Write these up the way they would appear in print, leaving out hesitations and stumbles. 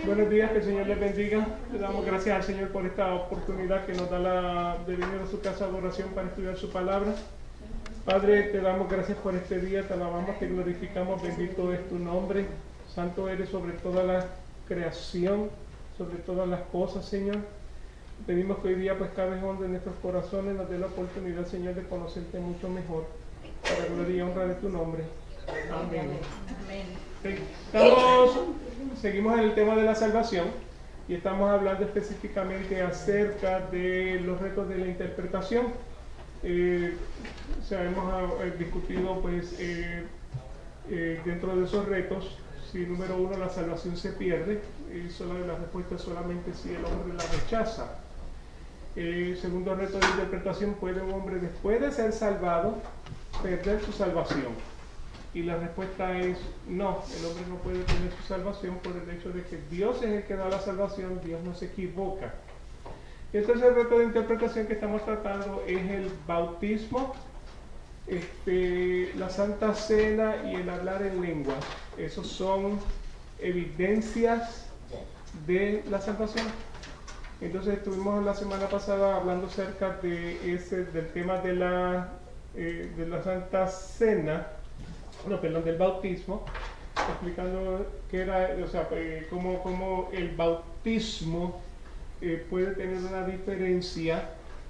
Buenos días, que el Señor les bendiga. Le damos gracias al Señor por esta oportunidad que nos da de venir a su casa de oración para estudiar su palabra. Padre, te damos gracias por este día, te alabamos, te glorificamos, bendito es tu nombre. Santo eres sobre toda la creación, sobre todas las cosas, Señor. Pedimos que hoy día pues cada vez hondo en nuestros corazones nos dé la oportunidad, Señor, de conocerte mucho mejor, para gloria y honra de tu nombre. Amén. Seguimos en el tema de la salvación y estamos hablando específicamente acerca de los retos de la interpretación. Hemos discutido pues dentro de esos retos, si número uno la salvación se pierde, y la respuesta es solamente si el hombre la rechaza. Segundo reto de interpretación, ¿puede un hombre después de ser salvado perder su salvación? Y la respuesta es no, el hombre no puede tener su salvación por el hecho de que Dios es el que da la salvación, Dios no se equivoca. Y el tercer reto de interpretación que estamos tratando es el bautismo, la Santa Cena y el hablar en lenguas. Esos son evidencias de la salvación. Entonces estuvimos la semana pasada hablando acerca del tema de la Santa Cena, del bautismo, explicando qué era, cómo el bautismo puede tener una diferencia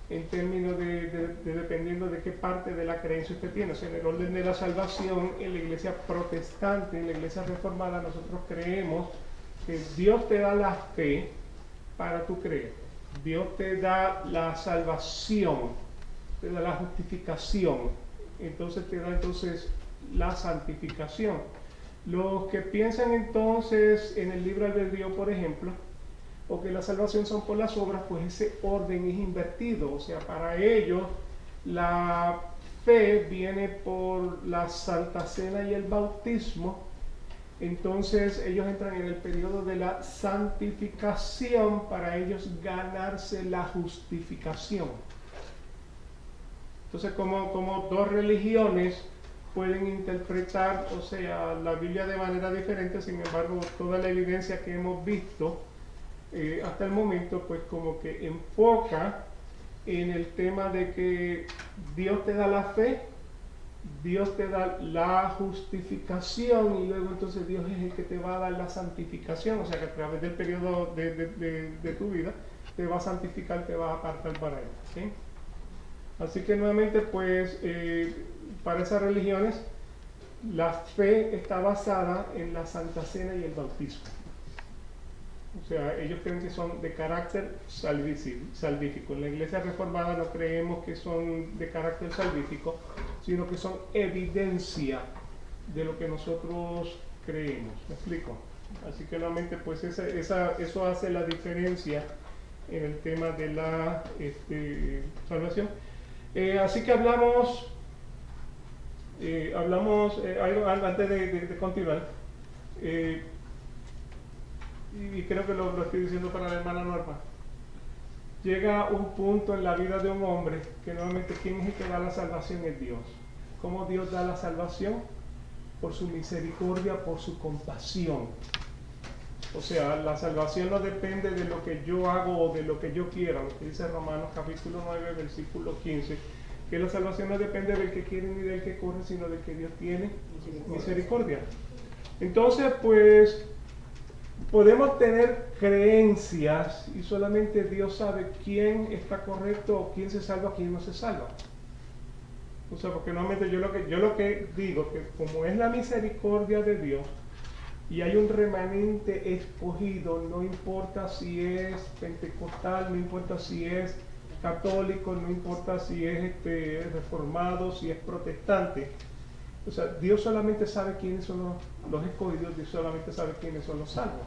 en términos de dependiendo de qué parte de la creencia usted tiene. O sea, en el orden de la salvación, en la iglesia protestante, en la iglesia reformada, nosotros creemos que Dios te da la fe para tu creer. Dios te da la salvación, te da la justificación, entonces te da la santificación. Los que piensan entonces en el libre albedrío, por ejemplo, o que la salvación son por las obras, pues ese orden es invertido. O sea, para ellos la fe viene por la Santa Cena y el bautismo. Entonces ellos entran en el periodo de la santificación para ellos ganarse la justificación. Entonces como dos religiones pueden interpretar, o sea, la Biblia de manera diferente. Sin embargo, toda la evidencia que hemos visto hasta el momento, pues como que enfoca en el tema de que Dios te da la fe, Dios te da la justificación y luego entonces Dios es el que te va a dar la santificación. O sea que a través del periodo de tu vida te va a santificar, te va a apartar para él, ¿sí? Así que nuevamente pues para esas religiones la fe está basada en la Santa Cena y el bautismo. O sea, ellos creen que son de carácter salvífico. En la iglesia reformada no creemos que son de carácter salvífico, sino que son evidencia de lo que nosotros creemos. ¿Me explico? Así que nuevamente pues eso hace la diferencia en el tema de la salvación. Así que hablamos algo antes de continuar, y creo que lo estoy diciendo para la hermana Norma. Llega un punto en la vida de un hombre que nuevamente quien es el que da la salvación es Dios. ¿Cómo Dios da la salvación? Por su misericordia, por su compasión. O sea, la salvación no depende de lo que yo hago o de lo que yo quiera, lo que dice Romanos capítulo 9, versículo 15, que la salvación no depende del que quiere ni del que corre, sino del que Dios tiene misericordia. Entonces, pues, podemos tener creencias y solamente Dios sabe quién está correcto o quién se salva, quién no se salva. O sea, porque normalmente yo lo que digo, que como es la misericordia de Dios, y hay un remanente escogido, no importa si es pentecostal, no importa si es católico, no importa si es reformado, si es protestante. O sea, Dios solamente sabe quiénes son los escogidos, Dios solamente sabe quiénes son los salvos.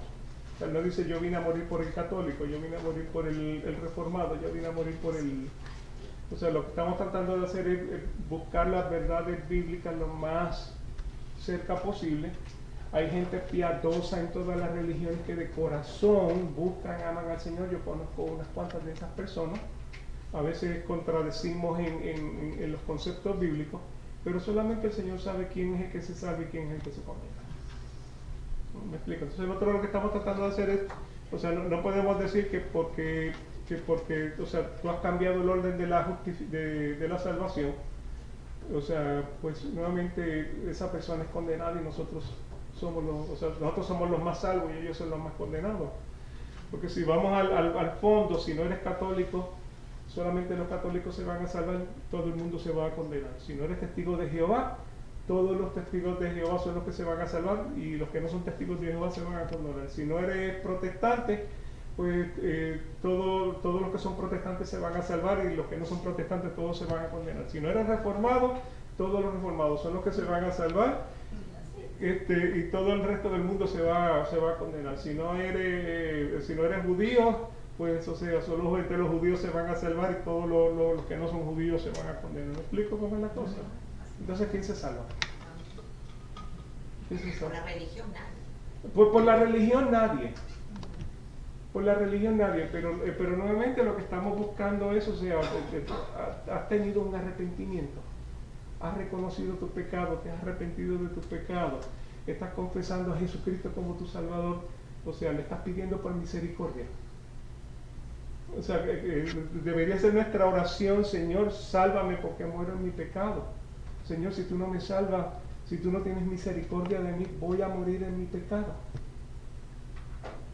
O sea, no dice yo vine a morir por el católico, yo vine a morir por el reformado, yo vine a morir por el... O sea, lo que estamos tratando de hacer es buscar las verdades bíblicas lo más cerca posible. Hay gente piadosa en todas las religiones que de corazón buscan, aman al Señor. Yo conozco unas cuantas de esas personas. A veces contradecimos en los conceptos bíblicos, pero solamente el Señor sabe quién es el que se salva y quién es el que se condena. ¿Me explico? Entonces nosotros lo que estamos tratando de hacer es, o sea, no podemos decir que porque, o sea, tú has cambiado el orden de de la salvación, o sea, pues nuevamente esa persona es condenada y nosotros somos nosotros somos los más salvos y ellos son los más condenados. Porque si vamos al fondo, si no eres católico, solamente los católicos se van a salvar, todo el mundo se va a condenar. Si no eres testigo de Jehová, todos los testigos de Jehová son los que se van a salvar y los que no son testigos de Jehová se van a condenar. Si no eres protestante, pues todos los que son protestantes se van a salvar y los que no son protestantes todos se van a condenar. Si no eres reformado, todos los reformados son los que se van a salvar y todo el resto del mundo se va a condenar. Si no eres judío, pues o sea, solo entre los judíos se van a salvar y todos los que no son judíos se van a condenar. ¿Me explico cómo es la cosa? Entonces, ¿quién se salva? ¿Quién se salva? Por la religión nadie. Por la religión nadie. Por la religión nadie, pero nuevamente lo que estamos buscando es, o sea, has tenido un arrepentimiento, has reconocido tu pecado, te has arrepentido de tu pecado, estás confesando a Jesucristo como tu Salvador, o sea, le estás pidiendo por misericordia. O sea, debería ser nuestra oración: Señor, sálvame porque muero en mi pecado. Señor, si tú no me salvas, si tú no tienes misericordia de mí, voy a morir en mi pecado.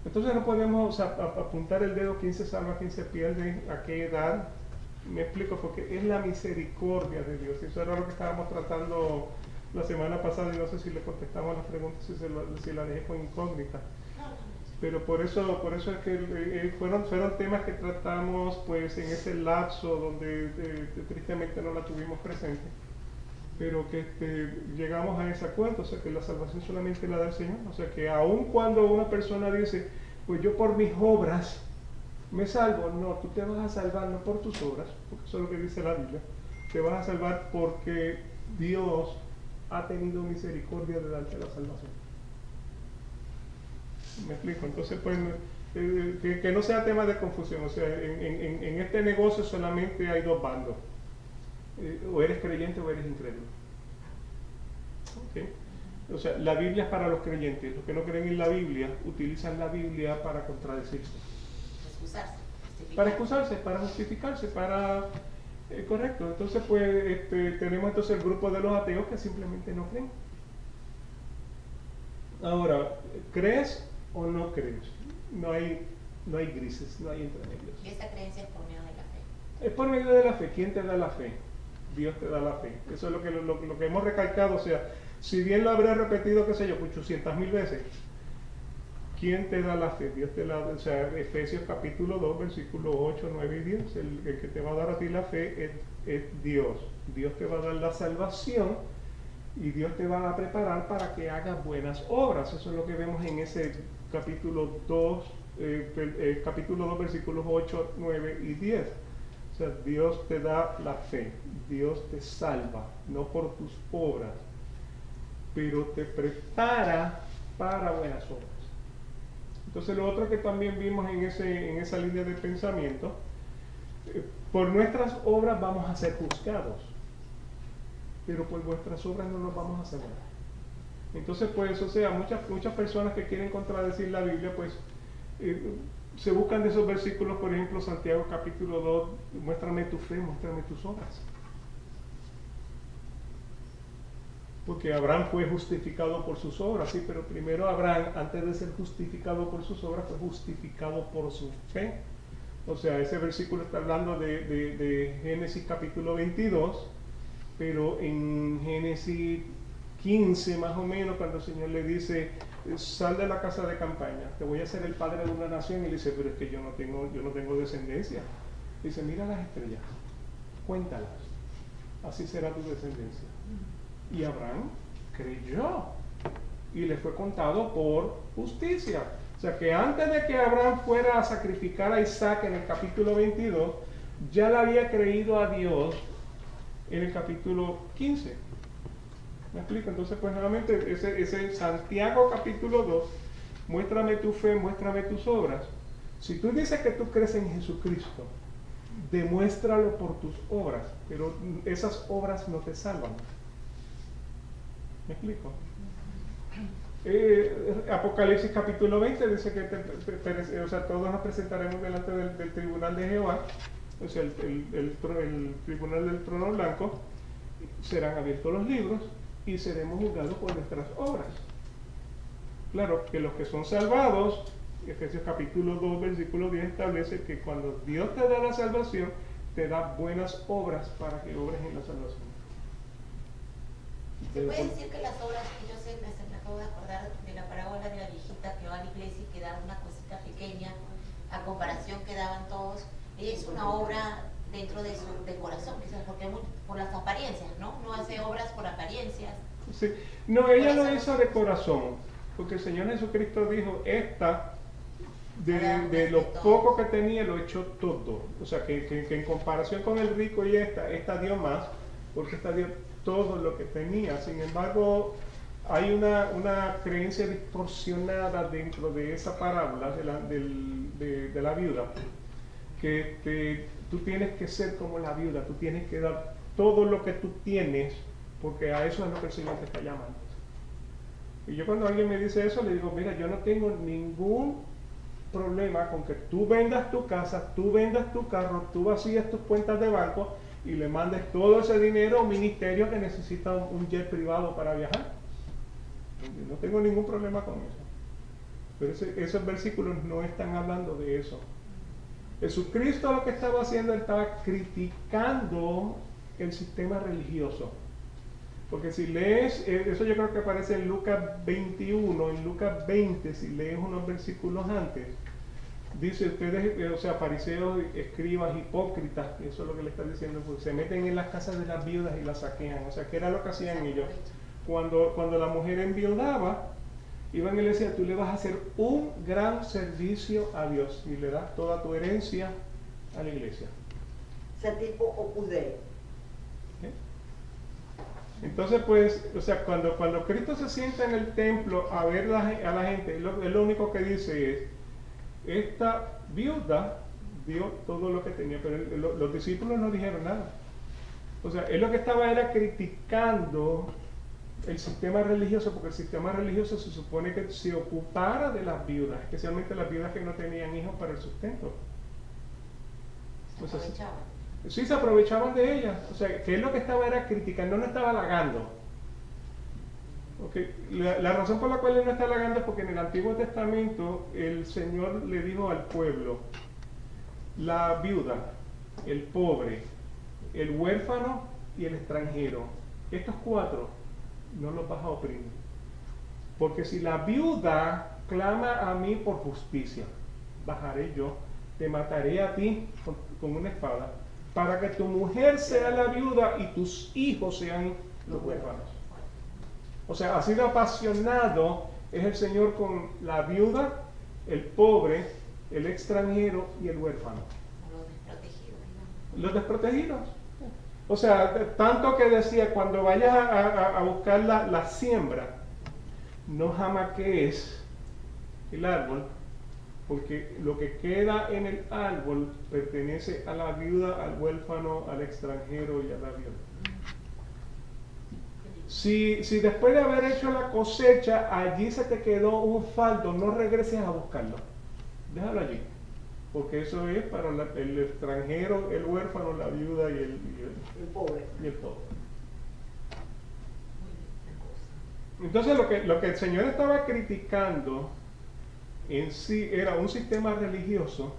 Entonces no podemos apuntar el dedo quién se salva, quién se pierde, a qué edad. Me explico, porque es la misericordia de Dios. Eso era lo que estábamos tratando la semana pasada y no sé si le contestamos las preguntas, si la dejé con incógnita. Pero por eso es que fueron temas que tratamos pues en ese lapso donde tristemente no la tuvimos presente. Pero que llegamos a ese acuerdo, o sea que la salvación solamente la da el Señor. O sea que aun cuando una persona dice, pues yo por mis obras me salvo, no, tú te vas a salvar no por tus obras, porque eso es lo que dice la Biblia, te vas a salvar porque Dios ha tenido misericordia de darte la salvación. ¿Me explico? Entonces pues que no sea tema de confusión, o sea, en este negocio solamente hay dos bandos. O eres creyente o eres incrédulo. ¿Okay? O sea, la Biblia es para los creyentes. Los que no creen en la Biblia utilizan la Biblia para contradecirse. Para excusarse, para justificarse, para... correcto. Entonces, pues, tenemos entonces el grupo de los ateos que simplemente no creen. Ahora, ¿crees o no crees? No hay grises, no hay intermedios. ¿Y esta creencia es por medio de la fe? Es por medio de la fe. ¿Quién te da la fe? Dios te da la fe. Eso es lo que hemos recalcado. O sea, si bien lo habré repetido, qué sé yo, 800,000 veces, ¿quién te da la fe? Dios te la da. O sea, Efesios capítulo 2, versículos 8, 9 y 10. El que te va a dar a ti la fe es Dios. Dios te va a dar la salvación y Dios te va a preparar para que hagas buenas obras. Eso es lo que vemos en ese capítulo 2, versículos 8, 9 y 10. O sea, Dios te da la fe, Dios te salva, no por tus obras, pero te prepara para buenas obras. Entonces lo otro que también vimos en esa línea de pensamiento, por nuestras obras vamos a ser juzgados, pero por vuestras obras no nos vamos a salvar. Entonces pues, o sea, muchas personas que quieren contradecir la Biblia, pues, se buscan de esos versículos, por ejemplo, Santiago capítulo 2, muéstrame tu fe, muéstrame tus obras. Porque Abraham fue justificado por sus obras, sí, pero primero Abraham, antes de ser justificado por sus obras, fue justificado por su fe. O sea, ese versículo está hablando de Génesis capítulo 22, pero en Génesis 15 más o menos, cuando el Señor le dice, sal de la casa de campaña, te voy a hacer el padre de una nación, y le dice, pero es que yo no tengo descendencia. Dice, mira las estrellas, cuéntalas, así será tu descendencia. Y Abraham creyó y le fue contado por justicia. O sea que antes de que Abraham fuera a sacrificar a Isaac en el capítulo 22, ya le había creído a Dios en el capítulo 15. ¿Me explico? Entonces pues nuevamente ese Santiago capítulo 2, muéstrame tu fe, muéstrame tus obras. Si tú dices que tú crees en Jesucristo, demuéstralo por tus obras, pero esas obras no te salvan. ¿Me explico? Apocalipsis capítulo 20 dice que o sea, todos nos presentaremos delante del tribunal de Jehová, o sea, el tribunal del trono blanco, serán abiertos los libros y seremos juzgados por nuestras obras. Claro que los que son salvados, Efesios capítulo 2, versículo 10 establece que cuando Dios te da la salvación, te da buenas obras para que obres en la salvación. Se puede decir que las obras, que yo sé, me acabo de acordar de la parábola de la viejita que va a la iglesia y que da una cosita pequeña a comparación que daban todos. Ella es una obra dentro de su corazón, quizás porque por las apariencias, ¿no? No hace obras por apariencias. Sí. No, ella lo hizo de corazón, porque el Señor Jesucristo dijo, de lo poco que tenía lo echó todo. O sea, que en comparación con el rico y esta dio más, porque esta dio todo lo que tenía. Sin embargo, hay una creencia distorsionada dentro de esa parábola de la viuda, que tú tienes que ser como la viuda, tú tienes que dar todo lo que tú tienes, porque a eso es lo que el Señor te está llamando. Y yo cuando alguien me dice eso, le digo, mira, yo no tengo ningún problema con que tú vendas tu casa, tú vendas tu carro, tú vacías tus cuentas de banco y le mandes todo ese dinero a un ministerio que necesita un jet privado para viajar. Yo no tengo ningún problema con eso. Pero esos versículos no están hablando de eso. Jesucristo lo que estaba haciendo, él estaba criticando el sistema religioso. Porque si lees, eso yo creo que aparece en Lucas 21, en Lucas 20, si lees unos versículos antes, dice, ustedes, o sea, fariseos, escribas, hipócritas, eso es lo que le están diciendo, pues se meten en las casas de las viudas y las saquean. O sea, ¿qué era lo que hacían ellos? Cuando la mujer enviudaba, iban y le decían, tú le vas a hacer un gran servicio a Dios y le das toda tu herencia a la iglesia. Ese tipo Opus Dei. Entonces, pues, o sea, cuando Cristo se sienta en el templo a ver a la gente, él lo único que dice es, esta viuda dio todo lo que tenía, pero los discípulos no dijeron nada. O sea, él lo que estaba era criticando el sistema religioso, porque el sistema religioso se supone que se ocupara de las viudas, especialmente las viudas que no tenían hijos para el sustento. Se aprovechaban. Sí, se aprovechaban de ellas. O sea, que él lo que estaba era criticando, no estaba halagando. Okay. La razón por la cual él no está halagando es porque en el Antiguo Testamento el Señor le dijo al pueblo, la viuda, el pobre, el huérfano y el extranjero, estos cuatro no los vas a oprimir. Porque si la viuda clama a mí por justicia, bajaré yo, te mataré a ti con una espada, para que tu mujer sea la viuda y tus hijos sean los huérfanos. O sea, así de apasionado es el Señor con la viuda, el pobre, el extranjero y el huérfano. Los desprotegidos, digamos. Los desprotegidos. O sea, tanto que decía, cuando vayas a buscar la siembra, no jamaquees el árbol, porque lo que queda en el árbol pertenece a la viuda, al huérfano, al extranjero y a la viuda. Si después de haber hecho la cosecha, allí se te quedó un faldo, no regreses a buscarlo. Déjalo allí. Porque eso es para el extranjero, el huérfano, la viuda y el pobre. Y el pobre. Entonces lo que el Señor estaba criticando en sí era un sistema religioso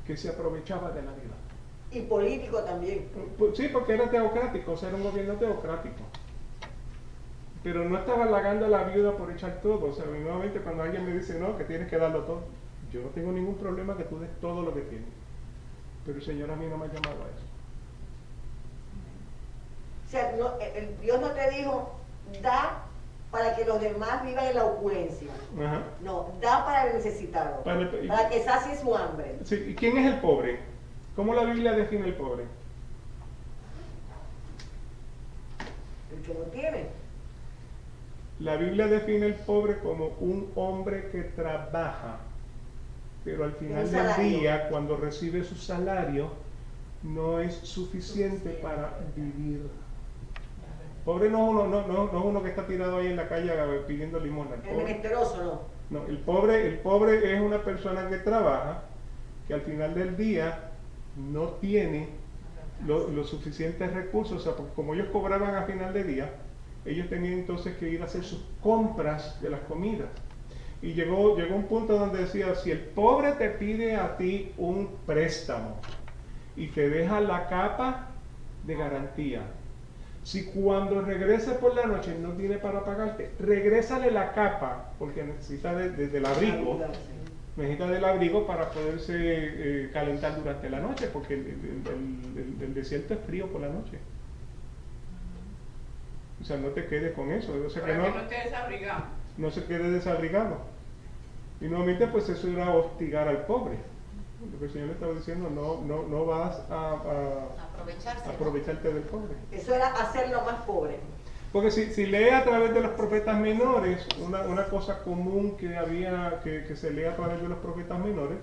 que se aprovechaba de la vida. Y político también. Sí, porque era teocrático, o sea, era un gobierno teocrático. Pero no estaba halagando a la viuda por echar todo. O sea, nuevamente cuando alguien me dice, no, que tienes que darlo todo, yo no tengo ningún problema que tú des todo lo que tienes. Pero el Señor a mí no me ha llamado a eso. O sea, Dios no te dijo, da para que los demás vivan en la opulencia. Ajá. No, da para el necesitado. Para que sacie su hambre. Sí, ¿y quién es el pobre? ¿Cómo la Biblia define el pobre? El que no tiene. La Biblia define el pobre como un hombre que trabaja, pero al final del día, cuando recibe su salario, no es suficiente para vivir. Pobre no es no es uno que está tirado ahí en la calle pidiendo limosna. El menesteroso, ¿no? No, el pobre es una persona que trabaja, que al final del día no tiene los suficientes recursos, o sea, porque como ellos cobraban a final de día, ellos tenían entonces que ir a hacer sus compras de las comidas. Y llegó un punto donde decía, si el pobre te pide a ti un préstamo y te deja la capa de garantía, si cuando regrese por la noche no tiene para pagarte, regrésale la capa, porque necesita del abrigo, necesita del abrigo para poderse calentar durante la noche, porque el desierto es frío por la noche. O sea, no te quedes con eso. O sea, para que no esté desabrigado. No se quede desabrigado. Y nuevamente, pues eso era hostigar al pobre. Lo que el Señor le estaba diciendo, no vas a aprovecharte del pobre. Eso era hacerlo más pobre. Porque si lee a través de los profetas menores, una cosa común que se lee a través de los profetas menores,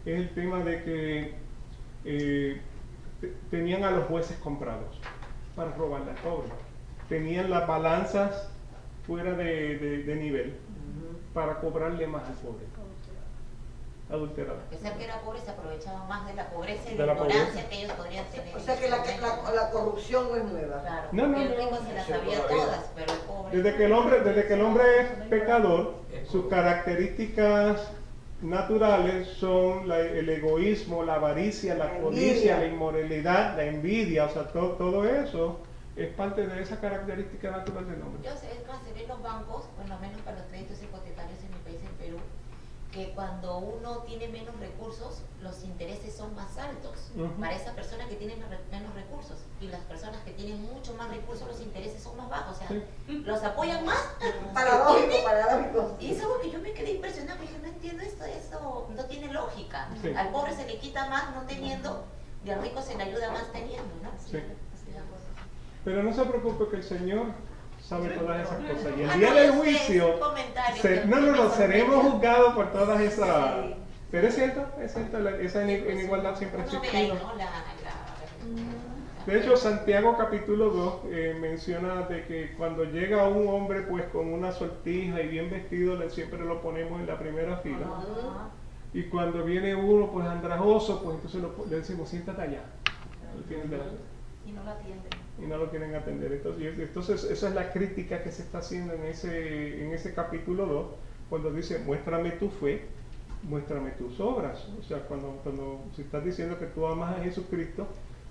es el tema de que tenían a los jueces comprados para robarle al pobre. Tenían las balanzas fuera de nivel para cobrarle más al pobre. Adulterado. A pesar que era pobre, se aprovechaba más de la pobreza y De la la ignorancia pobreza. que ellos podrían tener. O sea que la corrupción no es nueva. Claro, No, porque el no, rico se las sabía todas, pero el pobre. Desde que el hombre es pecador, sus características naturales son el egoísmo, la avaricia, la codicia, la inmoralidad, la envidia, o sea, todo eso es parte de esa característica natural del hombre. Yo sé, es más, se ve en los bancos, por lo menos para los créditos hipotecarios en mi país, en Perú, que cuando uno tiene menos recursos, los intereses son más altos para esa persona que tiene menos recursos. Y las personas que tienen mucho más recursos, los intereses son más bajos. O sea, los apoyan más. Paradójico. Y es algo que yo me quedé impresionada, porque dije, no entiendo esto, eso no tiene lógica. Sí. Al pobre se le quita más no teniendo, y al rico se le ayuda más teniendo, ¿no? Sí. Así la cosa. Pero no se preocupe que el Señor sabe todas esas cosas. Y el Ah, día no, del yo sé, juicio, es un comentario que me seremos sorprendió. juzgados por todas esas... Sí. Pero es cierto, esa inigualdad siempre ha Uno ve ahí, existido. ¿no? De hecho, Santiago capítulo 2 menciona de que cuando llega un hombre pues con una sortija y bien vestido, siempre lo ponemos en la primera fila. Ajá. Y cuando viene uno pues andrajoso, pues entonces le decimos, siéntate allá. Lo tienen delante. Y no lo atienden. Y no lo quieren atender. Entonces esa es la crítica que se está haciendo en ese capítulo 2, cuando dice, muéstrame tu fe, muéstrame tus obras. O sea, cuando se está diciendo que tú amas a Jesucristo,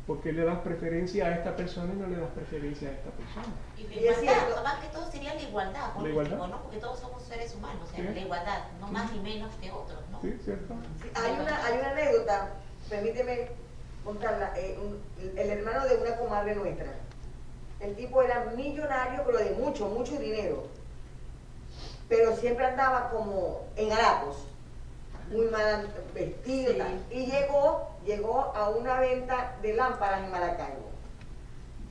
¿por qué le das preferencia a esta persona y no le das preferencia a esta persona? Y la Y es igualdad, cierto. más que todo sería la igualdad, por La igualdad. último, ¿no? Porque todos somos seres humanos, o sea, Sí. la igualdad, no más ni menos que otros, ¿no? ¿Sí? ¿Cierto? Sí, hay una anécdota, permíteme contarla. El hermano de una comadre nuestra, el tipo era millonario, pero de mucho dinero, pero siempre andaba como en harapos, muy mal vestido, Sí. tal. Y llegó a una venta de lámparas en Maracaibo.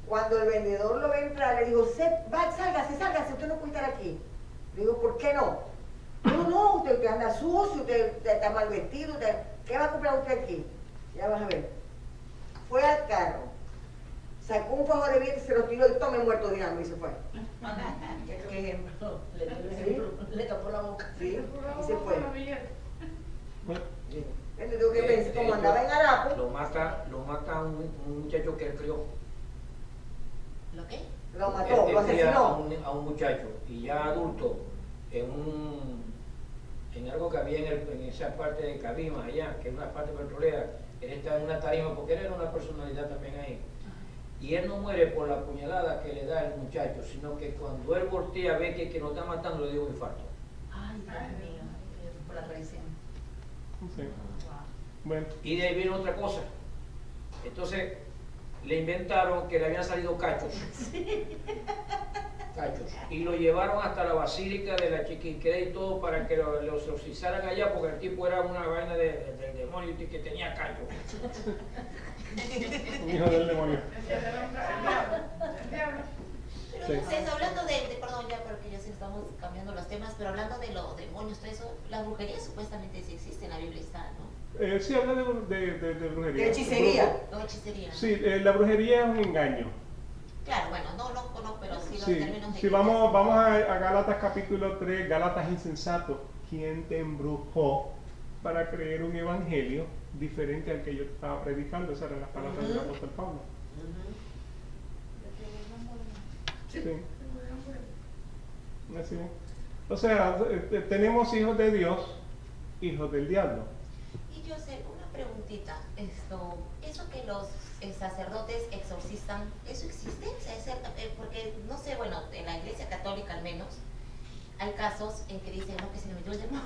Cuando el vendedor lo ve entrar, le dijo, sálgase, usted no puede estar aquí. Le digo, ¿por qué no? No, usted anda sucio, usted está mal vestido, ¿qué va a comprar usted aquí? Ya vas a ver. Fue al carro, sacó un fajo de billetes, se lo tiró y tome muerto de hambre y se fue. ¿Qué ejemplo? Le tapó la boca. Sí, y se fue. Bueno, Le digo que pensé, como andaba en harapo, Lo mata un muchacho que él crió. ¿Lo qué? lo mató, Él lo cría asesinó. a un muchacho y ya adulto en algo que había en esa parte de Cabima allá, que es una parte petrolera. Él está en una tarima porque él era una personalidad también ahí. Y él no muere por la puñalada que le da el muchacho, sino que cuando él voltea ve que lo está matando le dio un infarto. Ay, Dios mío, por la traición. sí. Bueno, Y de ahí viene otra cosa. Entonces le inventaron que le habían salido cachos. Cachos. Y lo llevaron hasta la basílica de la Chiquinquirá y todo para que lo exorcizaran allá, porque el tipo era una vaina del demonio y que tenía cachos. un hijo del demonio. Pero Sí. entonces, hablando perdón ya, porque ya se estamos cambiando los temas, pero hablando de los demonios, todo eso, la brujería supuestamente sí existe, en la Biblia está, ¿no? Sí, habla de brujería. De hechicería. No hechicería. Sí, la brujería es un engaño. Claro, bueno, no lo conozco, pero sí los Sí, términos de si vamos a Gálatas capítulo 3, Gálatas insensato, ¿quién te embrujó para creer un evangelio diferente al que yo estaba predicando? Esas eran las palabras del apóstol Pablo. Sí. Así es. O sea, tenemos hijos de Dios, hijos del diablo. Y yo sé, una preguntita, eso que los sacerdotes exorcistan, ¿eso existe? O sea, porque, no sé, bueno, en la iglesia católica al menos, hay casos en que dicen, no, que se me metió el demonio.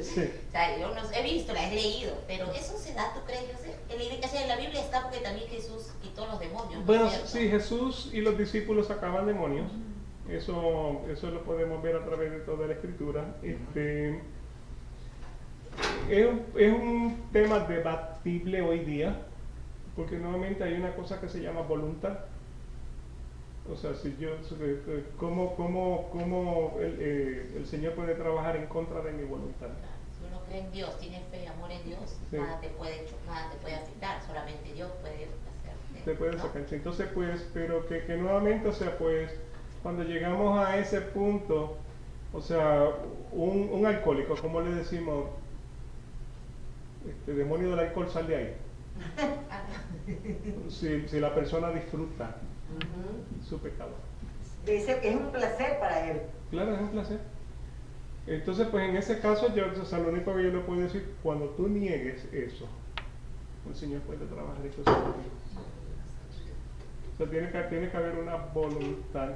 Sí. O sea, yo no he visto, la he leído, pero ¿eso se da, tú crees? Yo sé, en la Biblia está porque también Jesús quitó los demonios, ¿no Bueno, es cierto? sí, Jesús y los discípulos sacaban demonios. Eso lo podemos ver a través de toda la escritura. Es un tema debatible hoy día, porque nuevamente hay una cosa que se llama voluntad. O sea, ¿cómo el Señor puede trabajar en contra de mi voluntad? Si uno cree en Dios, tiene fe, amor en Dios, Sí. nada te puede afectar, solamente Dios puede hacer. Te puede ¿no? sacar. Entonces, pues, pero que nuevamente, o sea, pues, cuando llegamos a ese punto, o sea, un alcohólico, ¿cómo le decimos? Demonio del alcohol, sal de ahí. Si la persona disfruta su pecado. Dice que es un placer para él. Claro, es un placer. Entonces, pues en ese caso, o sea, lo único que yo le puedo decir, cuando tú niegues eso, el Señor puede trabajar eso contigo. O sea, tiene que haber una voluntad.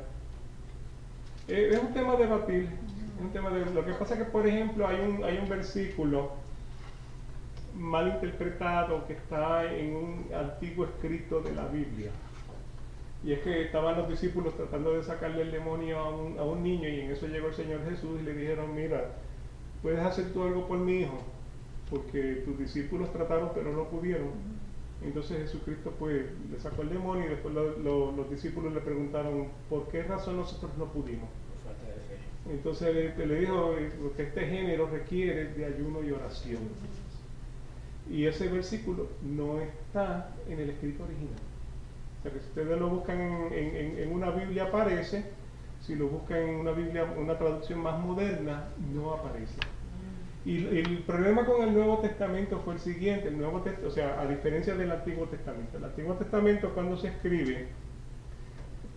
Es un tema debatible. Es un tema lo que pasa es que, por ejemplo, hay un versículo mal interpretado que está en un antiguo escrito de la Biblia. Y es que estaban los discípulos tratando de sacarle el demonio a un niño, y en eso llegó el Señor Jesús y le dijeron, mira, ¿puedes hacer tú algo por mi hijo? Porque tus discípulos trataron pero no pudieron. Entonces Jesucristo pues le sacó el demonio, y después los discípulos le preguntaron, ¿por qué razón nosotros no pudimos? Por falta de fe. Entonces le dijo que este género requiere de ayuno y oración. Y ese versículo no está en el escrito original. O sea que si ustedes lo buscan en una Biblia aparece, si lo buscan en una Biblia, una traducción más moderna, no aparece. Y el problema con el Nuevo Testamento fue el siguiente, o sea, a diferencia del Antiguo Testamento. El Antiguo Testamento, cuando se escribe,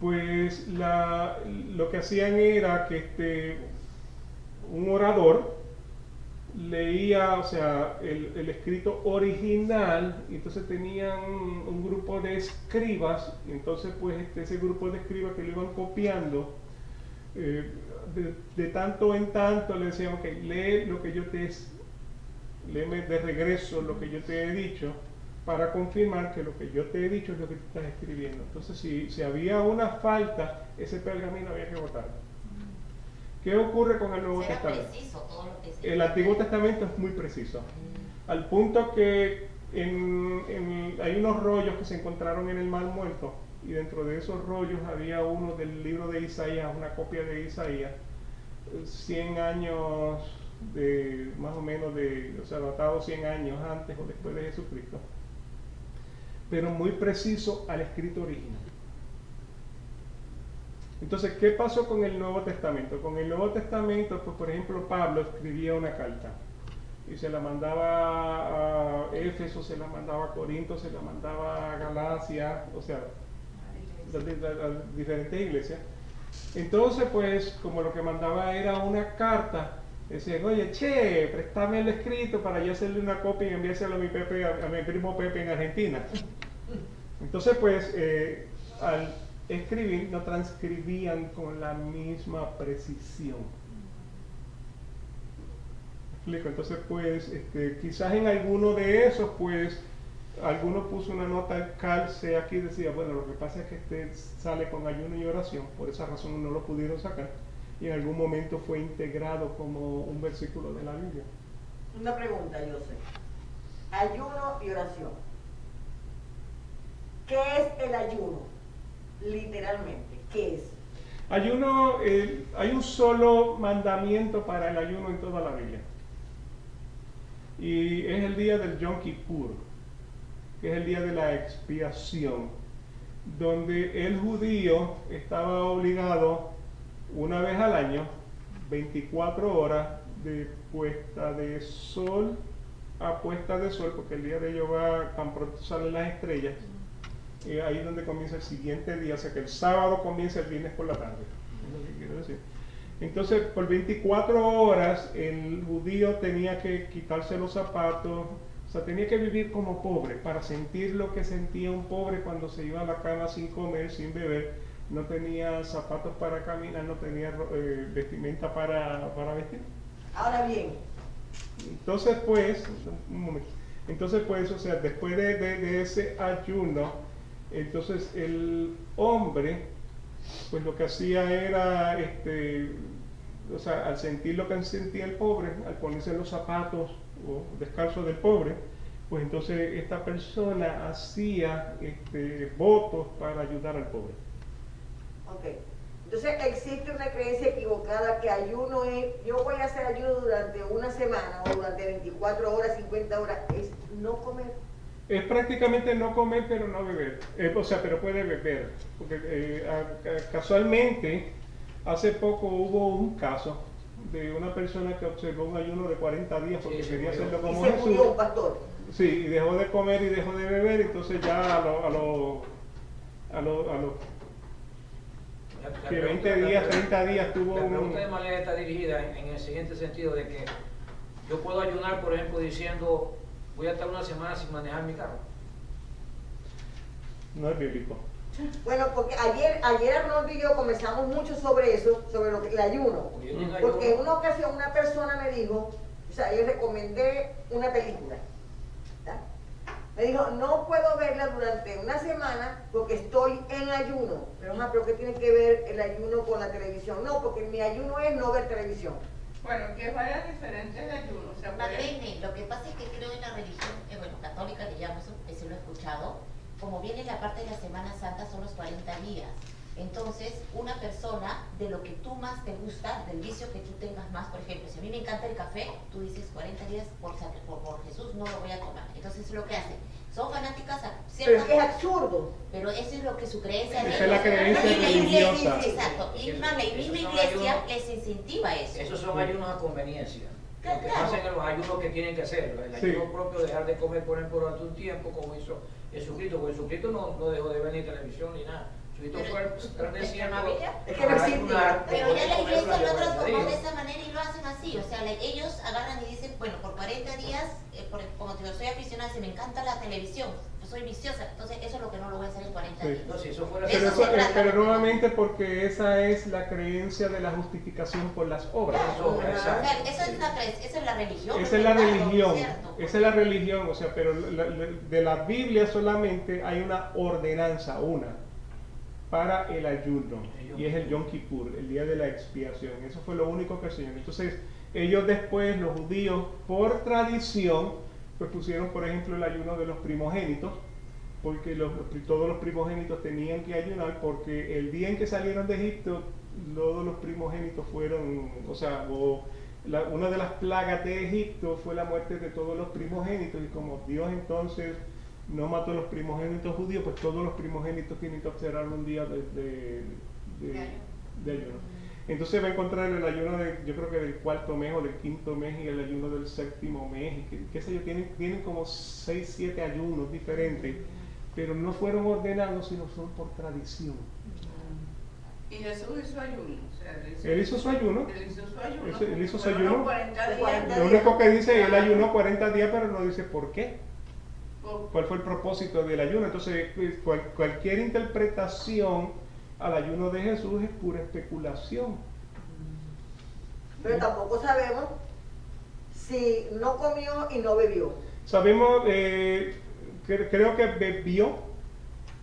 pues lo que hacían era que un orador leía, o sea, el escrito original, y entonces tenían un grupo de escribas, y entonces pues ese grupo de escribas que lo iban copiando, de tanto en tanto le decían, ok, léeme de regreso lo que yo te he dicho, para confirmar que lo que yo te he dicho es lo que tú estás escribiendo. Entonces si había una falta, ese pergamino había que botarlo. ¿Qué ocurre con el Nuevo Será Testamento? preciso todo lo que se El Antiguo Testamento es muy preciso, al punto que hay unos rollos que se encontraron en el Mar Muerto, y dentro de esos rollos había uno del libro de Isaías, una copia de Isaías, 100 años más o menos o sea, datado 100 años antes o después de Jesucristo, pero muy preciso al escrito original. Entonces, ¿qué pasó con el Nuevo Testamento? Con el Nuevo Testamento, pues por ejemplo, Pablo escribía una carta y se la mandaba a Éfeso, se la mandaba a Corinto, se la mandaba a Galacia, o sea, a diferentes iglesias. Entonces, pues, como lo que mandaba era una carta, decía, oye, préstame el escrito para yo hacerle una copia y enviárselo a mi primo Pepe en Argentina. Entonces, pues, al escribir, no transcribían con la misma precisión. ¿Me explico? Entonces, pues, quizás en alguno de esos, pues, alguno puso una nota al calce aquí, decía, bueno, lo que pasa es que sale con ayuno y oración, por esa razón no lo pudieron sacar, y en algún momento fue integrado como un versículo de la Biblia. Una pregunta, José. Ayuno y oración. ¿Qué es el ayuno? Literalmente, ¿qué es? Ayuno, hay un solo mandamiento para el ayuno en toda la Biblia, y es el día del Yom Kippur, que es el día de la expiación. donde el judío estaba obligado una vez al año, 24 horas de puesta de sol a puesta de sol, porque el día de ellos va tan pronto salen las estrellas, ahí es donde comienza el siguiente día, o sea que el sábado comienza el viernes por la tarde, es lo que quiero decir. Entonces, por 24 horas el judío tenía que quitarse los zapatos, o sea, tenía que vivir como pobre para sentir lo que sentía un pobre cuando se iba a la cama sin comer, sin beber, no tenía zapatos para caminar, no tenía vestimenta para vestir. Ahora bien, Entonces, pues, un momento. Entonces, pues, o sea, después de ese ayuno, entonces el hombre, pues lo que hacía era, o sea, al sentir lo que sentía el pobre, al ponerse los zapatos o descalzos del pobre, pues entonces esta persona hacía votos para ayudar al pobre. ok. Entonces existe una creencia equivocada que ayuno es, yo voy a hacer ayuno durante una semana o durante 24 horas, 50 horas, es no comer. Es prácticamente no comer pero no beber, o sea, pero puede beber, porque casualmente hace poco hubo un caso de una persona que observó un ayuno de 40 días porque Sí, quería murió. hacerlo Y como se Jesús. murió un pastor. Sí, y dejó de comer y dejó de beber, entonces ya a los que 20 días, 30 días tuvo La un... pregunta de Malena está dirigida en el siguiente sentido de que yo puedo ayunar, por ejemplo, diciendo voy a estar una semana sin manejar mi carro. No es bíblico. Bueno, porque ayer Arnoldo y yo comenzamos mucho sobre eso, sobre el ayuno. Porque en una ocasión una persona me dijo, o sea, yo recomendé una película. ¿Tá? Me dijo, no puedo verla durante una semana porque estoy en ayuno. Pero ¿qué tiene que ver el ayuno con la televisión? No, porque mi ayuno es no ver televisión. Bueno, que hay varias diferentes de ayunos. O sea, Marlene, lo que pasa es que creo en la religión, bueno, católica le llamo eso, porque sí lo he escuchado, como viene la parte de la Semana Santa son los 40 días. Entonces, una persona, de lo que tú más te gusta, del vicio que tú tengas más, por ejemplo, si a mí me encanta el café, tú dices 40 días por Jesús no lo voy a tomar. Entonces, eso es lo que hacen. Son fanáticas a Pero es ciertas que es absurdo. pero eso es lo que su creencia Esa es la creencia Y la iglesia, religiosa. exacto. Y más, la misma Esos son iglesia ayunos- les incentiva eso. Esos son ayunos a conveniencia. Lo que Claro. hacen en los ayunos que tienen que hacer. El Sí. ayuno propio, dejar de comer, por ejemplo, durante un tiempo, como hizo Jesucristo. Porque Jesucristo no dejó de ver ni televisión ni nada. Jesucristo Pero- fue transmitiendo. ¿no había? Es que no existe. Pero ya la iglesia lo ha transformado de transformado esa manera y lo hacen así. O sea, ellos agarran y dicen, bueno, por 40 días, como te digo, soy aficionada, si me encanta la televisión, pues soy viciosa. Entonces, eso es lo que no lo voy a hacer en 40 Sí. días. No, si eso fuera Eso Pero, se trata. pero nuevamente porque esa es la creencia de la justificación por las obras. Eso, O exacto. sea, esa es la religión. Esa es la ¿verdad? religión, ¿Cierto? esa es la religión, o sea, pero de la Biblia solamente hay una ordenanza, para el ayuno, y es el Yom Kippur, el día de la expiación. Eso fue lo único que el Señor. Entonces, ellos después, los judíos, por tradición, pues pusieron, por ejemplo, el ayuno de los primogénitos, porque todos los primogénitos tenían que ayunar, porque el día en que salieron de Egipto, todos los primogénitos fueron, o sea, una de las plagas de Egipto fue la muerte de todos los primogénitos, y como Dios entonces no mató a los primogénitos judíos, pues todos los primogénitos tienen que observar un día de ayuno. Entonces va a encontrar el ayuno yo creo que del cuarto mes o del quinto mes y el ayuno del séptimo mes, y qué sé yo, tienen como 6, 7 ayunos diferentes, pero no fueron ordenados, sino son por tradición. Y Jesús hizo ayuno. O sea, Él hizo su ayuno. Él hizo su ayuno. Él hizo su Fueron ayuno. 40 De días. 40 Lo único que dice, él ayunó 40 días, pero no dice por qué. ¿Cuál fue el propósito del ayuno? Entonces, cualquier interpretación al ayuno de Jesús es pura especulación. Pero tampoco sabemos si no comió y no bebió. Sabemos, creo que bebió,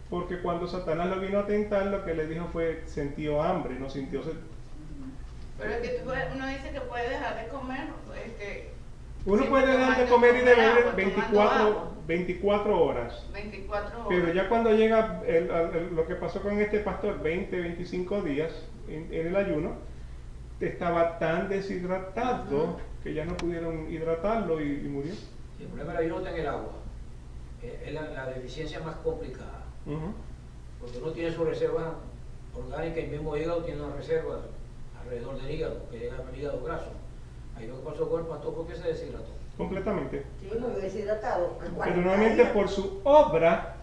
porque cuando Satanás lo vino a tentar, lo que le dijo fue, sintió hambre, no sintió sed. Pero es que uno dice que puede dejar de comer. Uno sí, puede dejar de tomando comer y de beber agua, 24 horas. 24 horas. Pero ya cuando llega lo que pasó con este pastor, 20, 25 días en el ayuno, estaba tan deshidratado que ya no pudieron hidratarlo y murió. El problema del ayuno está en el agua. Es la deficiencia más complicada. porque uno tiene su reserva orgánica, el mismo hígado tiene una reserva alrededor del hígado, que llega al hígado graso. Ahí lo que pasó con el pastor fue que se deshidrató. Completamente. Sí, muy deshidratado. Pero nuevamente por su obra,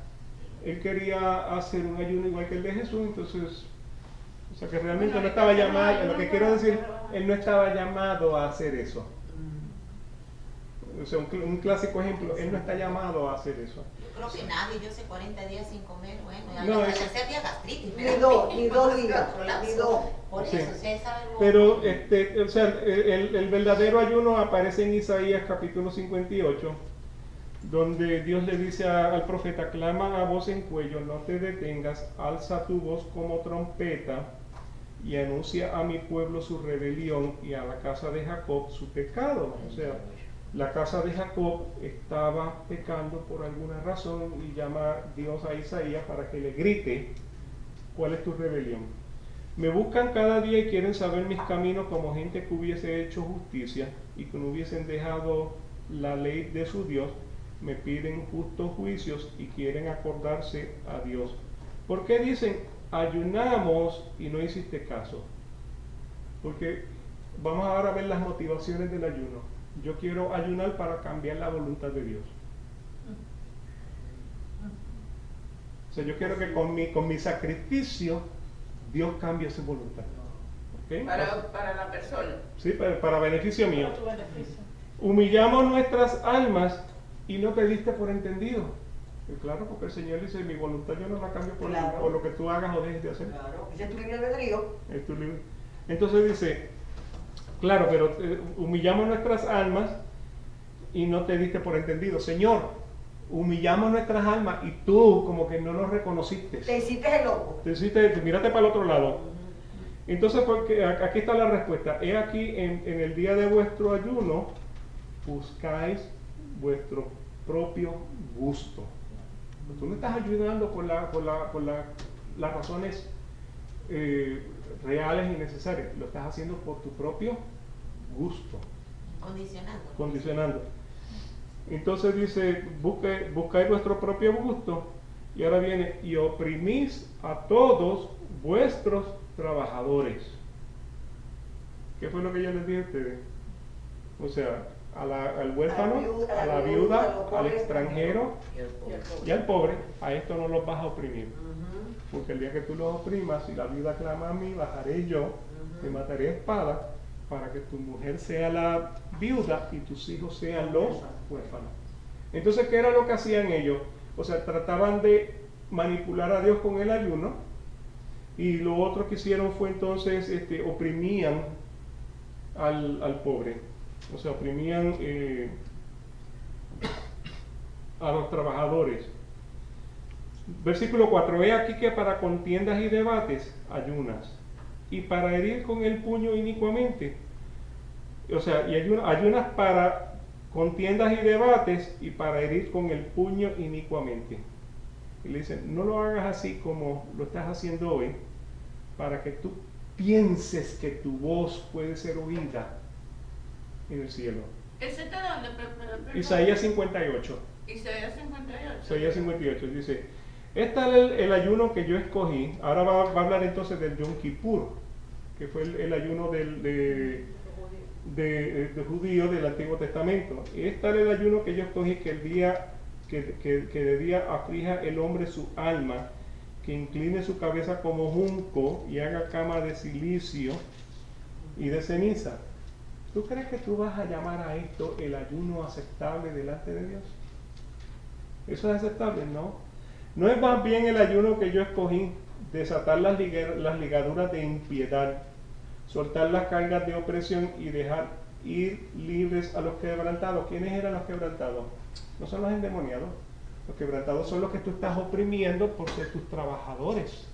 él quería hacer un ayuno igual que el de Jesús, entonces, o sea que realmente Bueno, no estaba ahorita hacemos llamado, lo ayuno que quiero decir, para- él no estaba llamado a hacer eso. O sea, un clásico ejemplo, él no está llamado a hacer eso. Yo creo que nadie, yo sé 40 días sin comer, bueno, No, al es- tercer día gastritis. me Ni da dos, pena, ni dos porque días, colapso. ni dos. Por Sí. eso, ustedes saben lo- Pero, o sea, el verdadero ayuno aparece en Isaías capítulo 58, donde Dios le dice al profeta, clama a voz en cuello, no te detengas, alza tu voz como trompeta y anuncia a mi pueblo su rebelión y a la casa de Jacob su pecado. O sea, la casa de Jacob estaba pecando por alguna razón y llama Dios a Isaías para que le grite cuál es tu rebelión. Me buscan cada día y quieren saber mis caminos como gente que hubiese hecho justicia y que no hubiesen dejado la ley de su Dios. Me piden justos juicios y quieren acordarse a Dios. ¿Por qué dicen ayunamos y no hiciste caso? Porque vamos ahora a ver las motivaciones del ayuno. Yo quiero ayunar para cambiar la voluntad de Dios. O sea, yo quiero que con mi sacrificio Dios cambie su voluntad. ¿Ok? Para la persona. Sí, para beneficio mío. Para tu beneficio. Humillamos nuestras almas y no te diste por entendido. Y claro, porque el Señor dice, mi voluntad yo no la cambio Claro. por lo que tú hagas o dejes de hacer. Claro, ese es tu libre albedrío. Es tu libre. Entonces dice, claro, pero humillamos nuestras almas y no te diste por entendido. Señor, humillamos nuestras almas y tú como que no nos reconociste. Te hiciste el loco. Te hiciste, mírate para el otro lado. Entonces, porque aquí está la respuesta. He aquí en el día de vuestro ayuno, buscáis vuestro propio gusto. Tú no estás ayudando por las razones reales y necesarias. Lo estás haciendo por tu propio gusto, Condicionando. condicionando. Entonces dice, buscáis vuestro propio gusto. Y ahora viene, y oprimís a todos vuestros trabajadores. ¿Qué fue lo que yo les dije a ustedes? O sea, al huérfano, a la viuda, al extranjero Y el pobre. y al pobre, a esto no los vas a oprimir. Porque el día que tú los oprimas, si la viuda clama a mí, bajaré yo, te mataré a espada, para que tu mujer sea la viuda y tus hijos sean los huérfanos. Entonces, ¿qué era lo que hacían ellos? O sea, trataban de manipular a Dios con el ayuno, y lo otro que hicieron fue entonces, oprimían al pobre. O sea, oprimían a los trabajadores. Versículo 4, he aquí que para contiendas y debates ayunas, y para herir con el puño inicuamente. O sea, y ayunas para contiendas y debates y para herir con el puño inicuamente. Y le dicen, no lo hagas así como lo estás haciendo hoy, para que tú pienses que tu voz puede ser oída en el cielo. ¿Ese está dónde? Perdón. Isaías 58. Isaías 58. Isaías 58 dice, este es el ayuno que yo escogí. Ahora va a hablar entonces del Yom Kippur, que fue el ayuno de judío del Antiguo Testamento. Este es el ayuno que yo escogí, que el día que de día aflija el hombre su alma, que incline su cabeza como junco y haga cama de silicio y de ceniza. ¿Tú crees que tú vas a llamar a esto el ayuno aceptable delante de Dios? ¿Eso es aceptable? No. ¿No es más bien el ayuno que yo escogí, desatar las ligaduras de impiedad, soltar las cargas de opresión y dejar ir libres a los quebrantados? ¿Quiénes eran los quebrantados? No son los endemoniados. Los quebrantados son los que tú estás oprimiendo por ser tus trabajadores.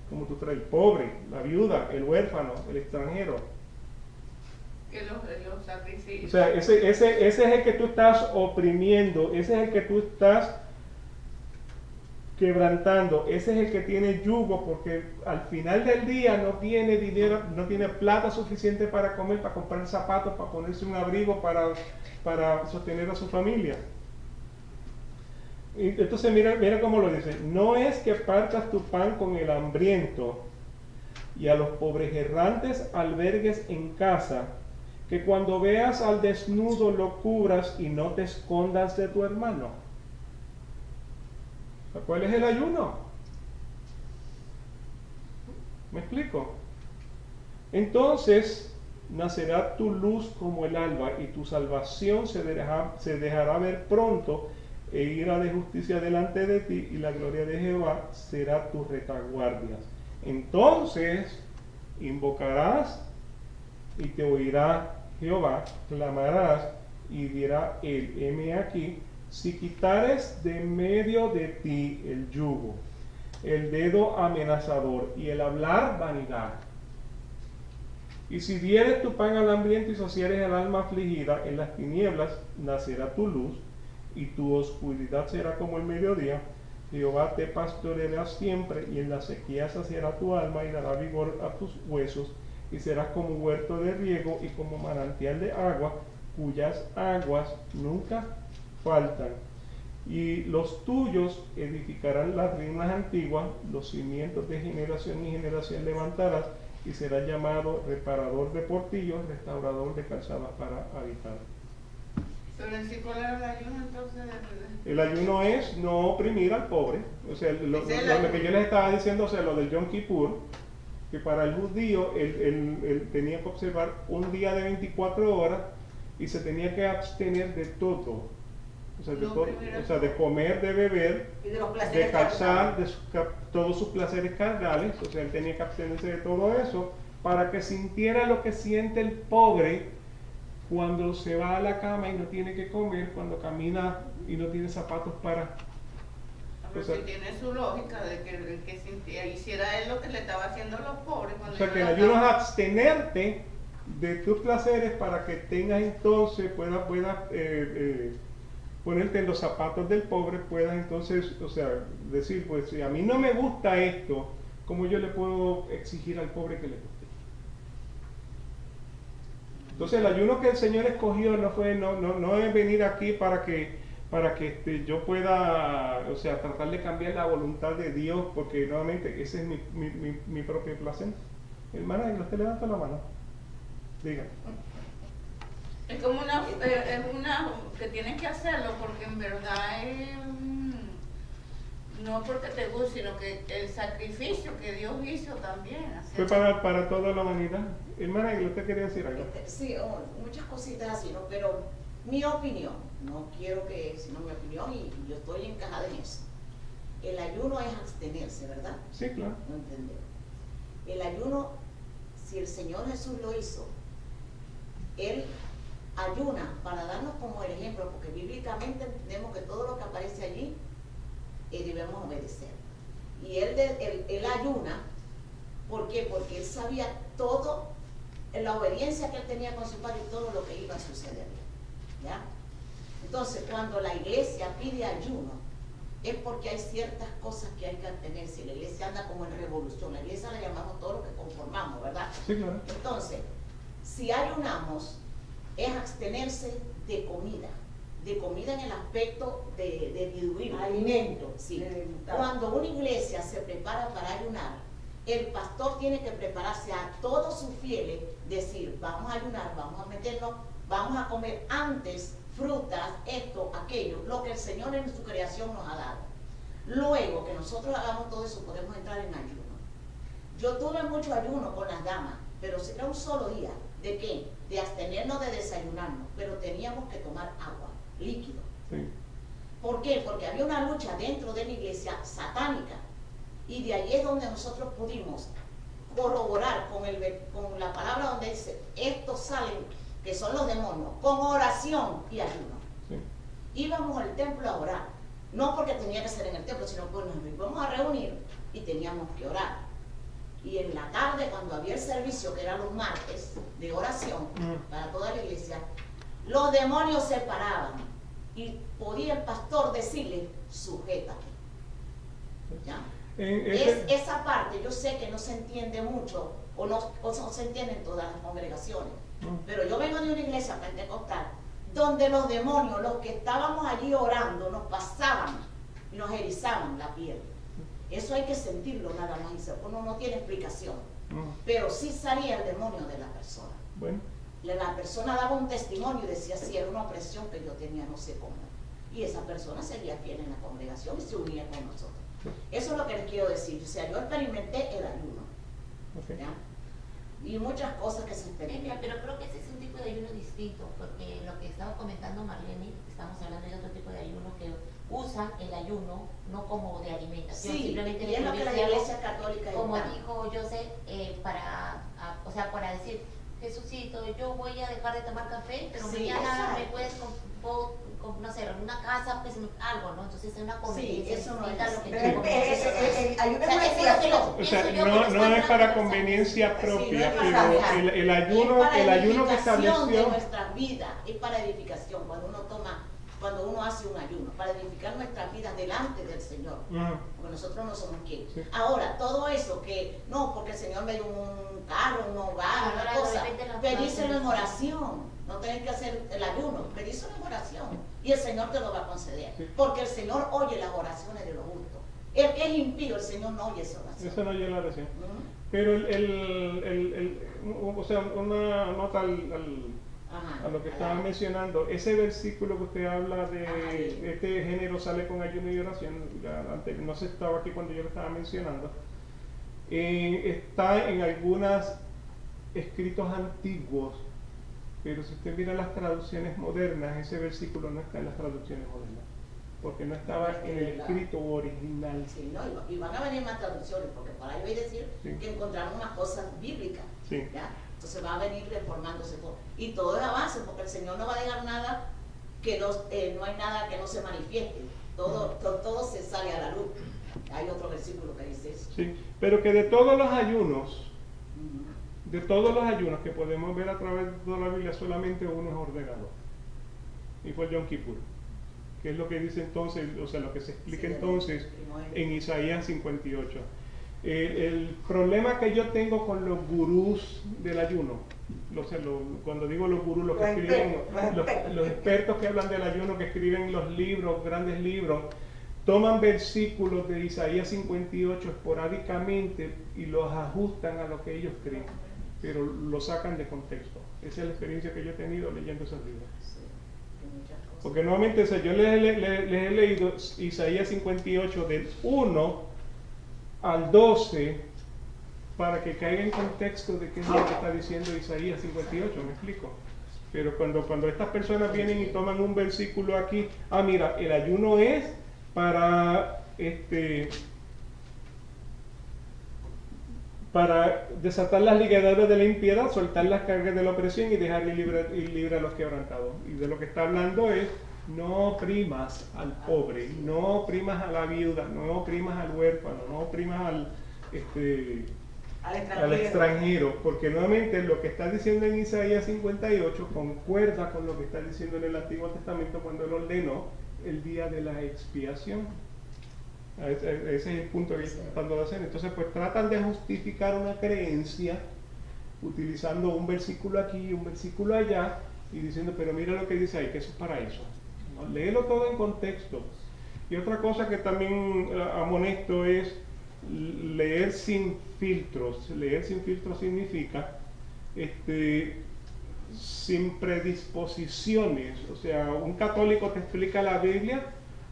Como tú traes el pobre, la viuda, el huérfano, el extranjero. Que los sacrificios. O sea, ese es el que tú estás oprimiendo, ese es el que tú estás quebrantando, ese es el que tiene yugo, porque al final del día no tiene dinero, no tiene plata suficiente para comer, para comprar zapatos, para ponerse un abrigo, para sostener a su familia. Y entonces mira cómo lo dice. No es que partas tu pan con el hambriento y a los pobres errantes albergues en casa, que cuando veas al desnudo lo cubras y no te escondas de tu hermano. ¿Cuál es el ayuno? ¿Me explico? Entonces nacerá tu luz como el alba y tu salvación se dejará ver pronto, e ira de justicia delante de ti, y la gloria de Jehová será tu retaguardia. Entonces invocarás y te oirá Jehová, clamarás y dirá él, heme aquí, si quitares de medio de ti el yugo, el dedo amenazador y el hablar vanidad. Y si dieres tu pan al hambriento y saciares el alma afligida, en las tinieblas nacerá tu luz, y tu oscuridad será como el mediodía. Jehová te pastoreará siempre, y en la sequía saciará tu alma y dará vigor a tus huesos, y serás como huerto de riego y como manantial de agua, cuyas aguas nunca faltan. Y los tuyos edificarán las ruinas antiguas, los cimientos de generación y generación levantarás, y será llamado reparador de portillos, restaurador de calzadas para habitar. Pero en sí, ¿cuál era el ayuno entonces? El ayuno es no oprimir al pobre. O sea, lo que yo les estaba diciendo, o sea, lo del Yom Kippur, que para el judío él tenía que observar un día de 24 horas y se tenía que abstener de todo. O sea, de comer, de beber, Y de los placeres de calzar, carnales. todos sus placeres carnales. O sea, él tenía que abstenerse de todo eso para que sintiera lo que siente el pobre cuando se va a la cama y no tiene que comer, cuando camina y no tiene zapatos para... Pero sí tiene su lógica de que el que sintiera, hiciera él lo que le estaba haciendo a los pobres. O sea, que el ayuno es abstenerte de tus placeres para que tengas entonces, puedas ponerte en los zapatos del pobre, puedas entonces, o sea, decir, pues si a mí no me gusta esto, ¿cómo yo le puedo exigir al pobre que le guste? Entonces el ayuno que el Señor escogió no es venir aquí para que yo pueda, o sea, tratar de cambiar la voluntad de Dios, porque nuevamente ese es mi propio placer. Hermana, ¿y usted levanta la mano? Diga. Es como una que tienes que hacerlo porque en verdad es no porque te guste, sino que el sacrificio que Dios hizo también. Fue para toda la humanidad. Hermana, ¿y usted quería decir algo? Sí, muchas cositas así, ¿no? Pero mi opinión, no quiero que, sino mi opinión, y yo estoy encajada en eso. El ayuno es abstenerse, ¿verdad? Sí, claro. No entender. El ayuno, si el Señor Jesús lo hizo, Él ayuna para darnos como el ejemplo, porque bíblicamente entendemos que todo lo que aparece allí debemos obedecer. Y él ayuna, ¿por qué? Porque él sabía todo, la obediencia que él tenía con su padre y todo lo que iba a suceder, ¿ya? Entonces, cuando la iglesia pide ayuno, es porque hay ciertas cosas que hay que atenerse. La iglesia anda como en revolución, la iglesia la llamamos todo lo que conformamos, ¿verdad? Sí, claro. Entonces, si ayunamos, es abstenerse de comida en el aspecto de diluir Alimento. Sí. Cuando una iglesia se prepara para ayunar, el pastor tiene que prepararse a todos sus fieles, decir, vamos a ayunar, vamos a meternos, vamos a comer antes frutas, esto, aquello, lo que el Señor en su creación nos ha dado. Luego que nosotros hagamos todo eso, podemos entrar en ayuno. Yo tuve mucho ayuno con las damas, pero era un solo día. ¿De qué? De abstenernos de desayunarnos, pero teníamos que tomar agua, líquido. Sí. ¿Por qué? Porque había una lucha dentro de la iglesia satánica, y de ahí es donde nosotros pudimos corroborar con la palabra donde dice, estos salen, que son los demonios, con oración y ayuno. Sí. Íbamos al templo a orar, no porque tenía que ser en el templo, sino que nos íbamos a reunir y teníamos que orar. Y en la tarde, cuando había el servicio, que eran los martes de oración para toda la iglesia, los demonios se paraban y podía el pastor decirle, sujétate. ¿Ya? Esa parte yo sé que no se entiende mucho o no se entiende en todas las congregaciones, pero yo vengo de una iglesia pentecostal donde los demonios, los que estábamos allí orando, nos pasaban y nos erizaban la piel. Eso hay que sentirlo nada más, uno no tiene explicación, pero sí salía el demonio de la persona. Bueno, La persona daba un testimonio y decía, sí, era una opresión que yo tenía, no sé cómo. Y esa persona seguía fiel en la congregación y se unía con nosotros. Eso es lo que les quiero decir. O sea, yo experimenté el ayuno. ok. ¿Ya? Y muchas cosas que se experimentan. Pero creo que ese es un tipo de ayuno distinto, porque lo que estaba comentando Marlene, estamos hablando de otro tipo de ayuno que usan el ayuno no como de alimentación, Sí, simplemente y es lo que la Iglesia Católica como está. dijo José, o sea, para decir, Jesucito, yo voy a dejar de tomar café, pero Sí, mañana exacto. me puedes no sé, una casa, pues algo, ¿no? Entonces es una conveniencia eso no distinta a es. lo que Pero tú el ayuno O sea, es eso es lo que expiación. O sea, pienso yo que no, lo no están es para dando conveniencia Sí, no propia, es pero para- el es ayuno, para el ayuno que edificación de estableció, nuestras vidas, es para edificación, cuando uno hace un ayuno, para edificar nuestras vidas delante del Señor. Porque nosotros no somos quien. Sí. Ahora, todo eso que, no, porque el Señor me dio un carro, un hogar, Ahora, una cosa, de repente las pedíselo en plantas. oración. No tenés que hacer el ayuno, pedíselo en oración. Y el Señor te lo va a conceder. Sí. Porque el Señor oye las oraciones de los justos. El que es impío, el Señor no oye esa oración. eso no llega a la oración. ¿Mm? Pero o sea, una nota Ajá, a lo que a estaba la- mencionando, ese versículo que usted habla de sí. este género sale con ayuno y oración, no se estaba aquí cuando yo lo estaba mencionando, está en algunos escritos antiguos, pero si usted mira las traducciones modernas, ese versículo no está en las traducciones modernas, porque no estaba en el escrito original. Sí, no, y van a venir más traducciones, porque por ahí voy a decir Sí. que encontraron unas cosas bíblicas. Sí. ¿Ya? Entonces va a venir reformándose todo. Y todo es avance, porque el Señor no va a dejar nada que no hay nada que no se manifieste. Todo se sale a la luz. Hay otro versículo que dice eso. Sí, pero que de todos los ayunos, Ujú. de todos los ayunos que podemos ver a través de toda la Biblia, solamente uno es ordenado. Y fue el Yom Kippur. Que es lo que dice entonces, o sea, lo que se explica Sí, entonces primogénito. en Isaías 58. El problema que yo tengo con los gurús del ayuno, cuando digo los gurús, los que Los escriben, expertos, los expertos. los expertos que hablan del ayuno, que escriben los libros, grandes libros, toman versículos de Isaías 58 esporádicamente y los ajustan a lo que ellos creen, pero lo sacan de contexto. Esa es la experiencia que yo he tenido leyendo esos libros. Sí, hay muchas cosas. Porque nuevamente, o sea, yo les he leído Isaías 58 del 1 al 12 para que caiga en contexto de qué es lo que está diciendo Isaías 58, ¿me explico? Pero cuando estas personas vienen y toman un versículo aquí, mira, el ayuno es para desatar las ligaduras de la impiedad, soltar las cargas de la opresión y dejar libre a los quebrantados. Y de lo que está hablando es: no oprimas al pobre, no oprimas a la viuda, no oprimas al huérfano, no oprimas al extranjero, porque nuevamente lo que está diciendo en Isaías 58 concuerda con lo que está diciendo en el Antiguo Testamento cuando él ordenó el día de la expiación. Ese es el punto que están tratando de hacer. Entonces, pues tratan de justificar una creencia utilizando un versículo aquí y un versículo allá y diciendo, pero mira lo que dice ahí, que eso es para eso. ¿No? Léelo todo en contexto. Y otra cosa que también amonesto es leer sin filtros. Leer sin filtros significa sin predisposiciones. O sea, un católico te explica la Biblia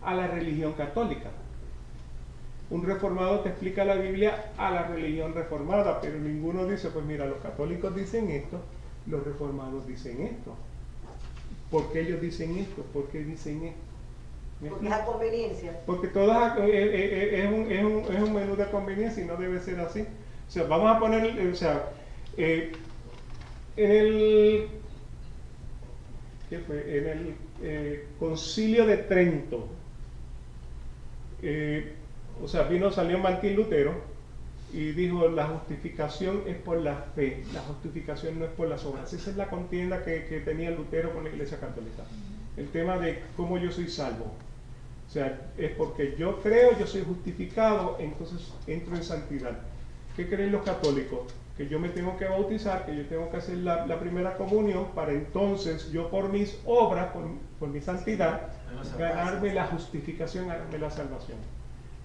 a la religión católica. Un reformado te explica la Biblia a la religión reformada, pero ninguno dice, pues mira, los católicos dicen esto, los reformados dicen esto. ¿Por qué ellos dicen esto? ¿Por qué dicen esto? Porque es a conveniencia. Porque es un menú de conveniencia y no debe ser así. O sea, vamos a poner, en el Concilio de Trento, salió Martín Lutero y dijo: la justificación es por la fe, la justificación no es por las obras. Esa es la contienda que tenía Lutero con la Iglesia Católica. El tema de cómo yo soy salvo. O sea, es porque yo creo, yo soy justificado, entonces entro en santidad. ¿Qué creen los católicos? Que yo me tengo que bautizar, que yo tengo que hacer la primera comunión para entonces yo por mis obras, por mi santidad, ganarme la justificación, ganarme la salvación.